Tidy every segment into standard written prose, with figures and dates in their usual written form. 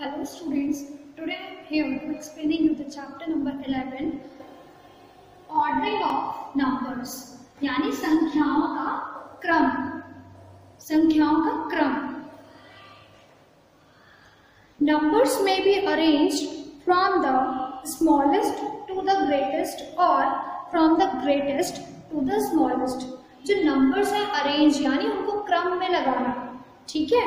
Hello students, today I am here to explaining you the chapter number 11 ordering of numbers यानी संख्याओं का क्रम। Numbers may be arranged from the smallest to the greatest or from the greatest to the smallest। जो numbers हैं arrange यानी उनको क्रम में लगाना, ठीक है,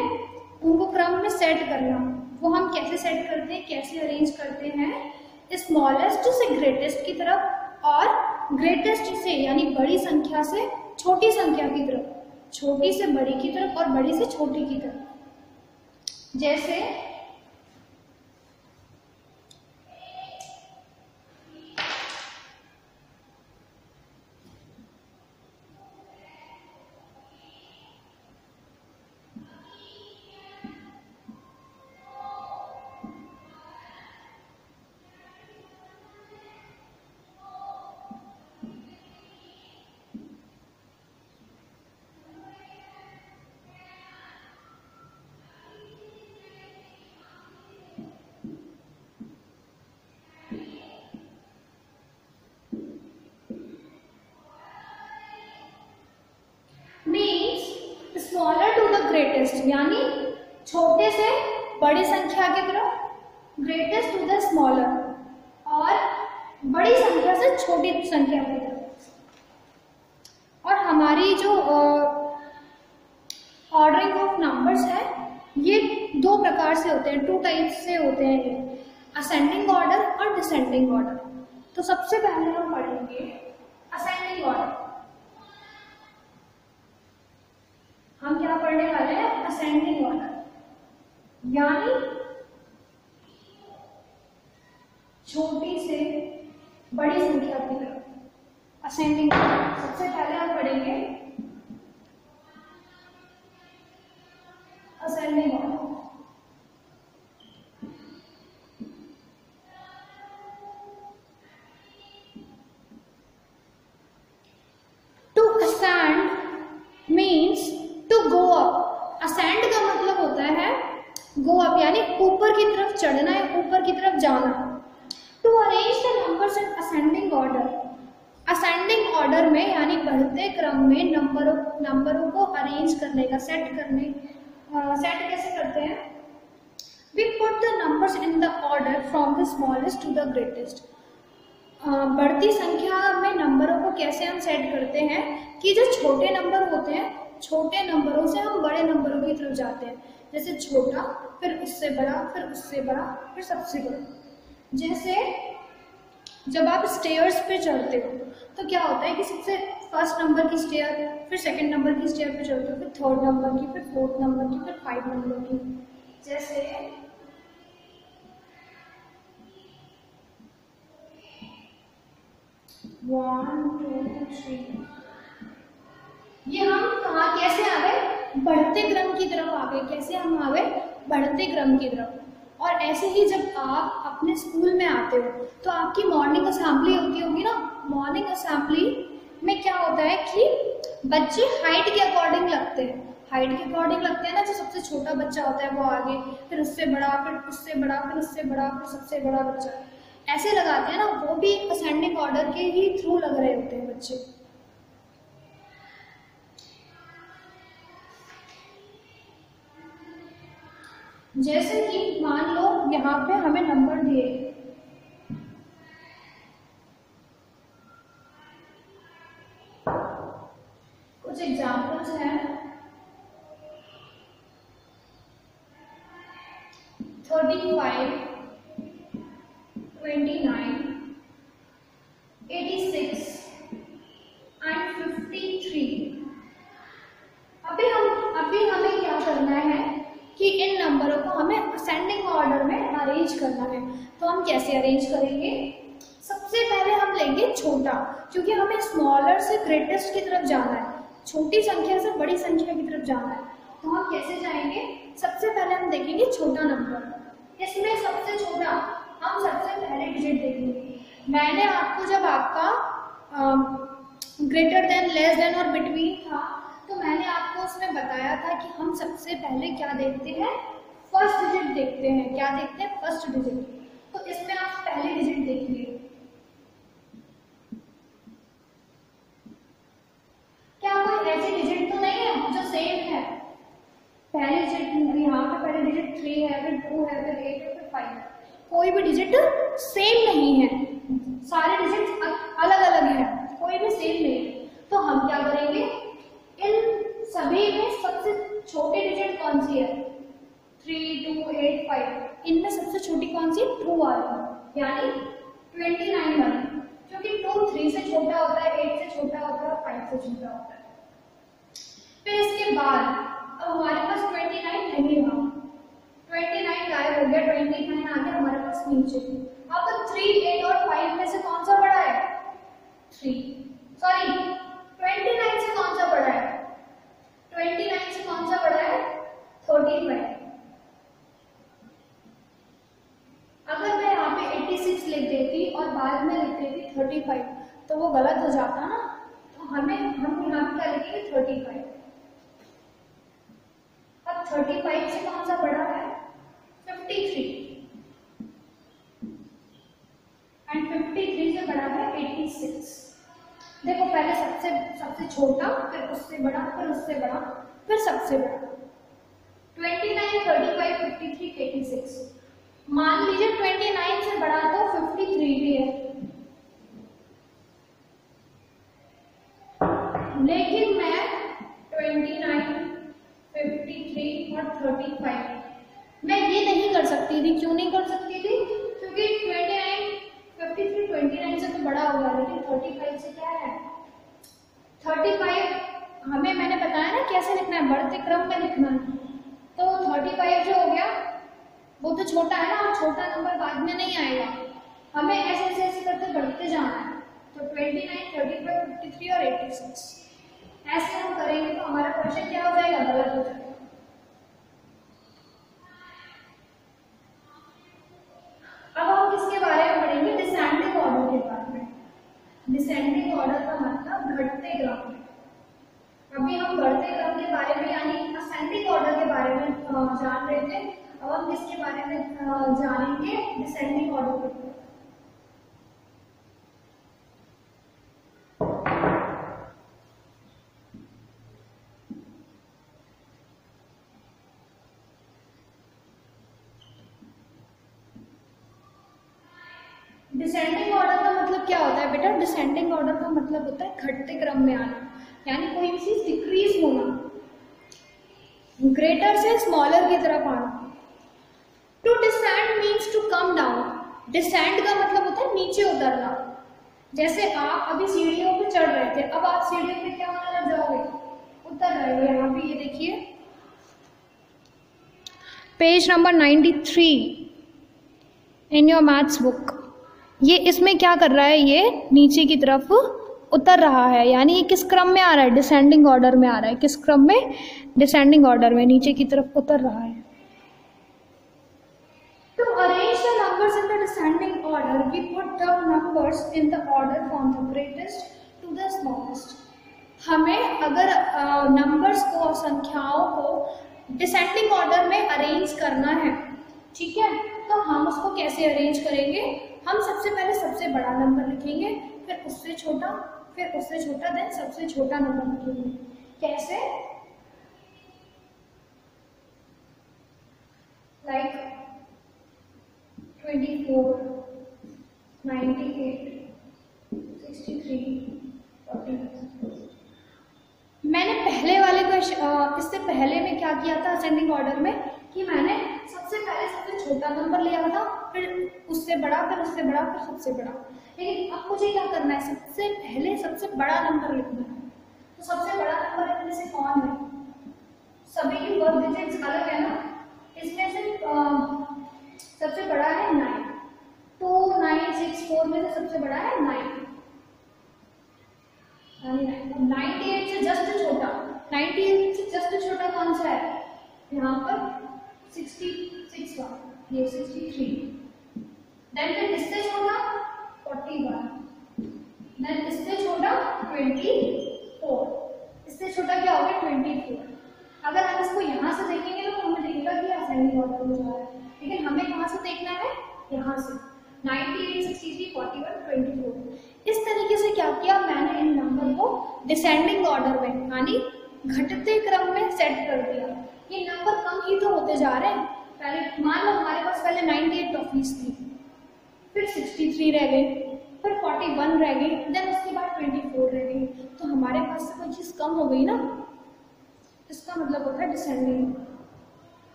उनको क्रम में सेट करना। वो हम कैसे सेट करते हैं, कैसे अरेंज करते हैं? स्मॉलेस्ट से ग्रेटेस्ट की तरफ और ग्रेटेस्ट से यानी बड़ी संख्या से छोटी संख्या की तरफ, छोटी से बड़ी की तरफ और बड़ी से छोटी की तरफ। जैसे स्मॉलर टू द ग्रेटेस्ट यानी छोटे से बड़ी संख्या की तरफ, ग्रेटेस्ट टू द स्मॉलर और बड़ी संख्या से छोटी संख्या की तरफ। और हमारी जो ऑर्डरिंग ऑफ नंबर्स है ये दो प्रकार से होते हैं, टू टाइप्स से होते हैं ये, असेंडिंग ऑर्डर और डिसेंडिंग ऑर्डर। तो सबसे पहले हम पढ़ेंगे असेंडिंग ऑर्डर। हम क्या पढ़ने वाले हैं? असेंडिंग ऑर्डर यानी छोटी से बड़ी संख्या की तरफ असेंडिंग ऑर्डर। सबसे पहले हम पढ़ेंगे ascending order. To ascend means to go up. Ascend का मतलब होता है गो अप यानी ऊपर की तरफ चढ़ना है, ऊपर की तरफ जाना। To arrange the numbers in ascending order. Ascending order में यानी बढ़ते क्रम में नंबरों को अरेंज करने का, सेट कैसे करते हैं? We put the numbers in the order from the smallest to the greatest. बढ़ती संख्या में नंबरों को कैसे हम सेट करते हैं कि जो छोटे नंबर होते हैं, छोटे नंबरों से हम बड़े नंबरों की तरफ जाते हैं। जैसे छोटा, फिर उससे बड़ा, फिर उससे बड़ा, फिर सबसे बड़ा। जैसे जब आप स्टेयर्स पे चढ़ते हो तो क्या होता है कि सबसे फर्स्ट नंबर की स्टेयर, फिर सेकंड नंबर की स्टेयर पे चढ़ते हो, फिर थर्ड नंबर की, फिर फोर्थ नंबर की, फिर 5 नंबर की। जैसे 1 2 3। ये हम कहाँ कैसे आ गए? बढ़ते क्रम की तरफ आ गए। कैसे हम आ गए? बढ़ते क्रम की तरफ। और ऐसे ही जब आप अपने स्कूल में आते हो तो आपकी मॉर्निंग असेंबली होती होगी ना। मॉर्निंग असेंबली में क्या होता है कि बच्चे हाइट के अकॉर्डिंग लगते हैं। हाइट के अकॉर्डिंग लगते हैं ना, जो सबसे छोटा बच्चा होता है वो आगे, फिर उससे बड़ा, फिर उससे बड़ा, फिर उससे बड़ा, फिर सबसे बड़ा बच्चा, ऐसे लगाते हैं ना। वो भी असेंडिंग ऑर्डर के ही थ्रू लग रहे होते हैं बच्चे। जैसे कि मान लो यहाँ पे हमें नंबर दिए, कुछ एग्जाम्पल्स हैं। 35, 29, 86 एंड 53। अभी हमें क्या करना है कि इन नंबरों को हमें असेंडिंग ऑर्डर में अरेंज करना है। तो हम कैसे अरेंज करेंगे? सबसे पहले हम लेंगे छोटा, क्योंकि हमें स्मॉलर से ग्रेटेस्ट की तरफ जाना है, छोटी संख्या से बड़ी संख्या की तरफ जाना है। तो हम कैसे जाएंगे? सबसे पहले हम देखेंगे छोटा नंबर। इसमें सबसे छोटा हम सबसे पहले डिजिट देखेंगे। मैंने आपको जब आपका ग्रेटर देन, लेस देन और बिटवीन था तो मैंने आपको उसमें बताया था कि हम सबसे पहले क्या देखते हैं? फर्स्ट डिजिट देखते हैं। क्या देखते हैं? First digit. तो इसमें आप पहले डिजिट देखिए, क्या कोई ऐसी डिजिट तो नहीं है जो सेम है? पहले डिजिट यहाँ पे पहले डिजिट 3 है, फिर 2 है, फिर 8 है, फिर 5 है। कोई भी डिजिट सेम नहीं है, सारे डिजिट अलग अलग है, कोई भी सेम नहीं है। तो हम क्या करेंगे, इन सभी में सबसे छोटी डिजिट कौन सी है? 3, 2, 8, 5। इनमें सबसे छोटी कौन सी? 2 वाली, यानी 29 वाली, क्योंकि 2 3 से छोटा होता है, 8 से छोटा होता है, 5 से छोटा होता है। फिर इसके बाद अब हमारे पास 29 नहीं रहा, 29 गायब हो गया, 29 आ गया हमारे पास नीचे। अब 3, 8 और 5 में से कौन सा बड़ा है? 29 से कौन सा बड़ा है? 29 से कौन सा बड़ा है? 35। अगर मैं यहाँ पे 86 लिख देती और बाद में लिख देती 35 तो वो गलत हो जाता ना। तो हम यहाँ पे क्या लिखेंगे? 35। अब 35 से कौन सा बड़ा है? 53। एंड 53 से बड़ा है 86। देखो पहले सबसे छोटा, फिर उससे बड़ा, फिर उससे बड़ा, फिर सबसे बड़ा। 29, 35, 53, 86। मान लीजिए 29 से बड़ा तो 53 भी है, लेकिन मैं 29, 53 और 35 मैं ये नहीं कर सकती थी। क्यों नहीं कर सकती थी? क्योंकि 29 से तो बड़ा होगा, लेकिन 35 से क्या है? 35 हमें, मैंने बताया ना कैसे लिखना है, बढ़ते क्रम में लिखना है। तो 35 जो हो गया वो तो छोटा है ना, और छोटा नंबर बाद में नहीं आएगा, हमें ऐसे ऐसे करते बढ़ते जाना है। तो 29, 35, 53 और 86 ऐसे हम करेंगे तो हमारा क्वेश्चन क्या हो जाएगा? गलत हो जाएगा। अब हम किसके बारे में पढ़ेंगे? डिसेंडिंग ऑर्डर के बारे में। डिसेंडिंग ऑर्डर का मतलब घटते क्रम में। अभी हम बढ़ते क्रम के बारे में यानी असेंडिंग ऑर्डर के बारे में जान रहे थे। अब हम किसके बारे में जानेंगे? डिसेंडिंग ऑर्डर के बारे में। डिसेंडिंग ऑर्डर का मतलब क्या होता है बेटा? डिसेंडिंग ऑर्डर का मतलब होता है घटते क्रम में आना, यानी कोई भी चीज डिक्रीज होना, ग्रेटर से स्मॉलर की तरफ आना। To descend means to come down. Descend का मतलब होता है नीचे उतरना। जैसे आप अभी सीढ़ियों पे चढ़ रहे थे, अब आप सीढ़ियों पे क्या होने लग जाओगे? उतर रहे हो। यहाँ पे ये देखिए page number 93 in your maths book. ये इसमें क्या कर रहा है? ये नीचे की तरफ उतर रहा है, यानी ये किस क्रम में आ रहा है? डिसेंडिंग ऑर्डर में आ रहा है। किस क्रम में? डिसेंडिंग ऑर्डर में, नीचे की तरफ उतर रहा है। To arrange the numbers in the descending order, we put the numbers in the order from the greatest to the smallest. हमें अगर नंबर्स को, संख्याओं को डिसेंडिंग ऑर्डर में अरेंज करना है, ठीक है, तो हम उसको कैसे अरेंज करेंगे? हम सबसे पहले सबसे बड़ा नंबर लिखेंगे, फिर उससे छोटा, फिर उससे छोटा, देन सबसे छोटा नंबर लिखेंगे। कैसे? लाइक 24, 98, 63, 40। मैंने पहले वाले को इससे पहले में क्या किया था असेंडिंग ऑर्डर में कि मैंने सबसे पहले सबसे छोटा नंबर लिया था, फिर उससे बड़ा, फिर उससे बड़ा, फिर सबसे बड़ा। लेकिन अब मुझे क्या करना है? सबसे पहले सबसे बड़ा नंबर लिखना है। तो सबसे बड़ा नंबर इनमें से कौन है? सभी की बर्थ डिजिट्स अलग है ना, इसमें से सबसे बड़ा है 9। 2, 9, 6, 4 में से सबसे बड़ा है 9। 98 से जस्ट छोटा, 98 से जस्ट छोटा कौन सा है? यहाँ पर 66 का, ये 63। देन फिर इससे छोटा 41, देन इससे छोटा 24, इससे छोटा क्या हो गया? 24। अगर हम इसको यहाँ से देखेंगे तो हमें देखेंगे लगेगा कि असेंडिंग ऑर्डर में जा रहा है, लेकिन हमें कहाँ से देखना है, यहाँ से 98, 63, 41, 24। इस तरीके से क्या किया मैंने, इन नंबर को डिसेंडिंग ऑर्डर में यानी घटते क्रम में सेट कर दिया। ये नंबर कम ही तो होते जा रहे हैं। पहले मान लो हमारे पास पहले 98 टॉफीज थी, फिर 63 रह गई, फिर 41 रह गई, देन उसके बाद 24 रह गई। तो हमारे पास से कोई चीज़ कम हो गई ना, इसका मतलब होता है डिसेंडिंग।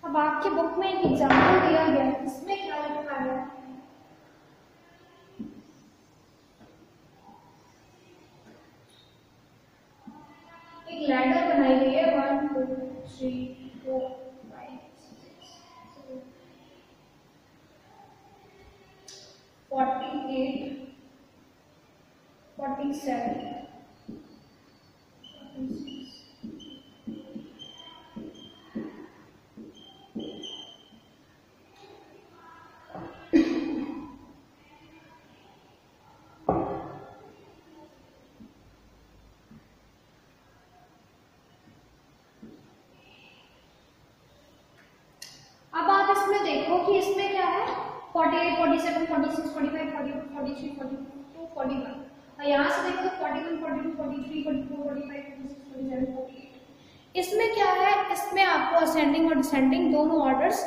अब आपके बुक में एक एग्जाम्पल दिया गया है, इसमें क्या लिखा है, एक लैडर बनाई गई है 1 2 3 4 5 6 7 48 47 46। अब आप इसमें देखो कि इसमें क्या है, 48, 47, 46, 45, 42, 43, 42, 41। और यहाँ से देखो 41, 42, 43, 44, 45, 46, 47, 48। इसमें क्या है, इसमें आपको असेंडिंग और डिसेंडिंग दोनों ऑर्डर्स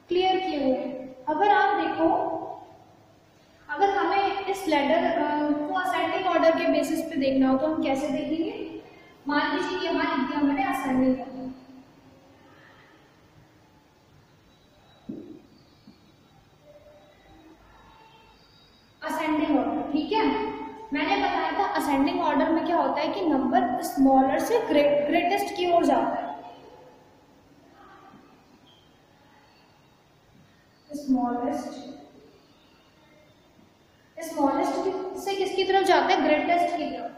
क्लियर किए हुए हैं। अगर आप देखो, अगर हमें इस लेटर को असेंडिंग ऑर्डर के बेसिस पे देखना हो तो हम कैसे देखेंगे, मान लीजिए यहाँ लिख दिया मैंने असेंडिंग ऑर्डर, असेंडिंग ऑर्डर, ठीक है। मैंने बताया था असेंडिंग ऑर्डर में क्या होता है कि नंबर स्मॉलर से ग्रेटेस्ट की ओर जाता है। स्मॉलेस्ट से किसकी तरफ जाता है, ग्रेटेस्ट की तरफ।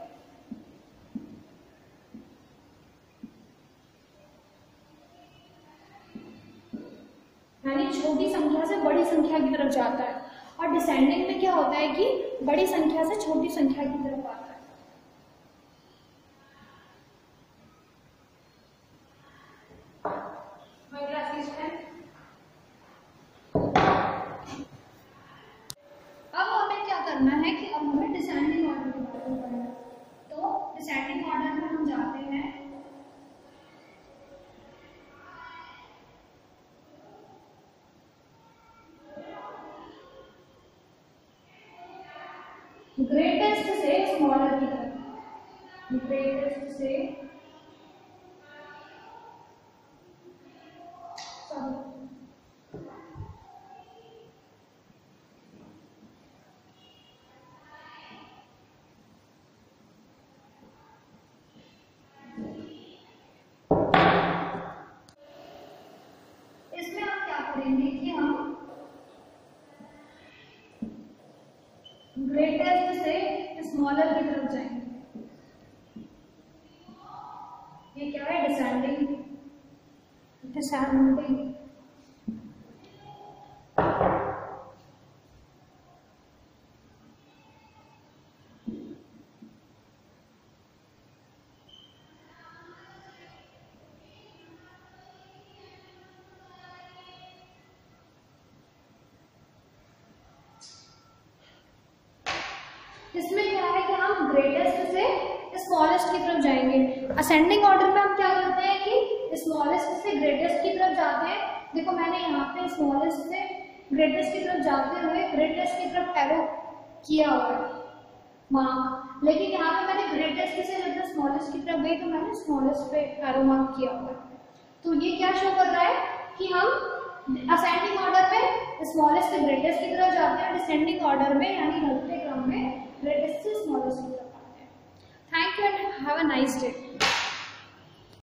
यानी छोटी संख्या से बड़ी संख्या की तरफ जाता है। और डिसेंडिंग में क्या होता है कि बड़ी संख्या से छोटी संख्या की तरफ आता है। अब हमें क्या करना है कि अब हमें डिसेंडिंग ऑर्डर के बारे में पढ़ना है। तो डिसेंडिंग ऑर्डर में हम जाते हैं ग्रेटेस्ट से स्मॉलर की तरफ, ग्रेटेस्ट से इसमें हम क्या करेंगे कि हम ग्रेटेस्ट से स्मॉलर की तरफ जाएंगे। ये क्या है, डिसेंडिंग, डिसेंडिंग। इसमें क्या है कि हम ग्रेटेस्ट से स्मॉलेस्ट की तरफ जाएंगे। असेंडिंग ऑर्डर में हम क्या करते हैं कि स्मॉलेस्ट से ग्रेटेस्ट की तरफ जाते हैं। देखो मैंने यहाँ पे स्मॉलेस्ट से ग्रेटेस्ट की तरफ जाते हुए ग्रेटेस्ट की तरफ एरो किया हुआ है मार्क, लेकिन यहाँ पे मैंने ग्रेटेस्ट से जब स्मॉलेस्ट की तरफ गई तो मैंने स्मॉलेस्ट पे एरो मार्क किया हुआ है। तो ये क्या शो कर रहा है कि हम असेंडिंग ऑर्डर में स्मॉलेस्ट से ग्रेटेस्ट की तरफ जाते हैं, डिसेंडिंग ऑर्डर में यानी घटते क्रम में ग्रेटेस्ट से स्मॉलेस्ट की तरफ आते हैं। Thank you and have a nice day.